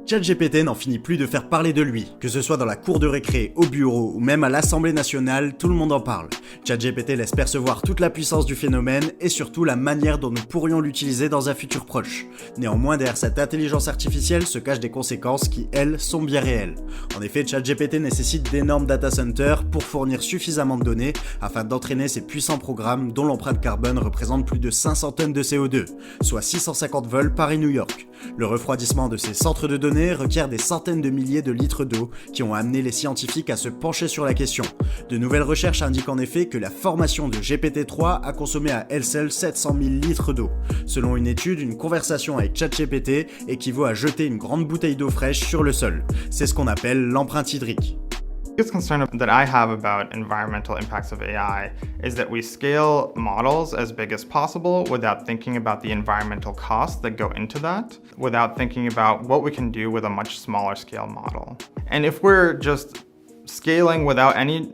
ChatGPT n'en finit plus de faire parler de lui. Que ce soit dans la cour de récré, au bureau ou même à l'Assemblée nationale, tout le monde en parle. ChatGPT laisse percevoir toute la puissance du phénomène et surtout la manière dont nous pourrions l'utiliser dans un futur proche. Néanmoins, derrière cette intelligence artificielle se cachent des conséquences qui, elles, sont bien réelles. En effet, ChatGPT nécessite d'énormes data centers pour fournir suffisamment de données afin d'entraîner ces puissants programmes dont l'empreinte carbone représente plus de 500 tonnes de CO2, soit 650 vols Paris-New York. Le refroidissement de ces centres de données requiert des centaines de milliers de litres d'eau qui ont amené les scientifiques à se pencher sur la question. De nouvelles recherches indiquent en effet que la formation de GPT-3 a consommé à elle seule 700 000 litres d'eau. Selon une étude, une conversation avec ChatGPT équivaut à jeter une grande bouteille d'eau fraîche sur le sol. C'est ce qu'on appelle l'empreinte hydrique. The biggest concern that I have about environmental impacts of AI is that we scale models as big as possible without thinking about the environmental costs that go into that, without thinking about what we can do with a much smaller scale model. And if we're just scaling without any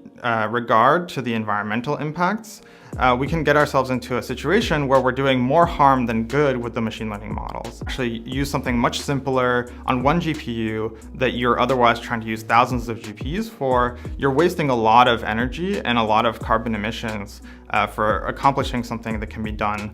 regard to the environmental impacts, we can get ourselves into a situation where we're doing more harm than good with the machine learning models. Actually use something much simpler on one GPU that you're otherwise trying to use thousands of GPUs for. You're wasting a lot of energy and a lot of carbon emissions for accomplishing something that can be done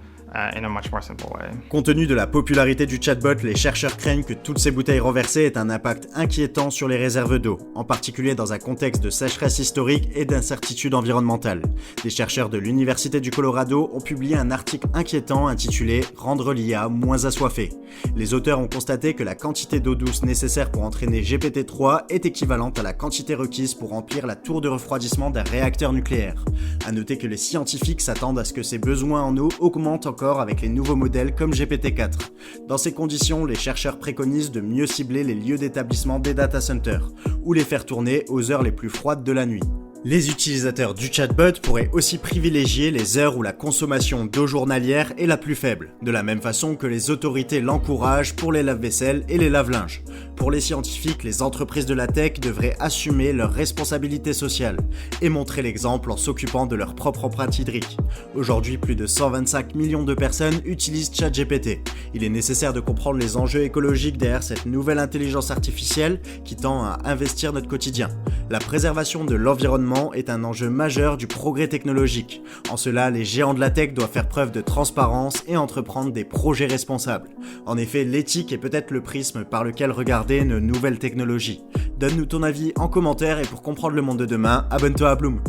in a much more simple way. Compte tenu de la popularité du chatbot, les chercheurs craignent que toutes ces bouteilles renversées aient un impact inquiétant sur les réserves d'eau, en particulier dans un contexte de sécheresse historique et d'incertitude environnementale. Des chercheurs de l'Université du Colorado ont publié un article inquiétant intitulé « Rendre l'IA moins assoiffée ». Les auteurs ont constaté que la quantité d'eau douce nécessaire pour entraîner GPT-3 est équivalente à la quantité requise pour remplir la tour de refroidissement d'un réacteur nucléaire. À noter que les scientifiques s'attendent à ce que ces besoins en eau augmentent encore avec les nouveaux modèles comme GPT-4. Dans ces conditions, les chercheurs préconisent de mieux cibler les lieux d'établissement des data centers, ou les faire tourner aux heures les plus froides de la nuit. Les utilisateurs du chatbot pourraient aussi privilégier les heures où la consommation d'eau journalière est la plus faible, de la même façon que les autorités l'encouragent pour les lave-vaisselle et les lave-linges. Pour les scientifiques, les entreprises de la tech devraient assumer leurs responsabilités sociales et montrer l'exemple en s'occupant de leur propre empreinte hydrique. Aujourd'hui, plus de 125 millions de personnes utilisent ChatGPT. Il est nécessaire de comprendre les enjeux écologiques derrière cette nouvelle intelligence artificielle qui tend à investir notre quotidien. La préservation de l'environnement est un enjeu majeur du progrès technologique. En cela, les géants de la tech doivent faire preuve de transparence et entreprendre des projets responsables. En effet, l'éthique est peut-être le prisme par lequel regarder nos nouvelles technologies. Donne-nous ton avis en commentaire et pour comprendre le monde de demain, abonne-toi à Bloom.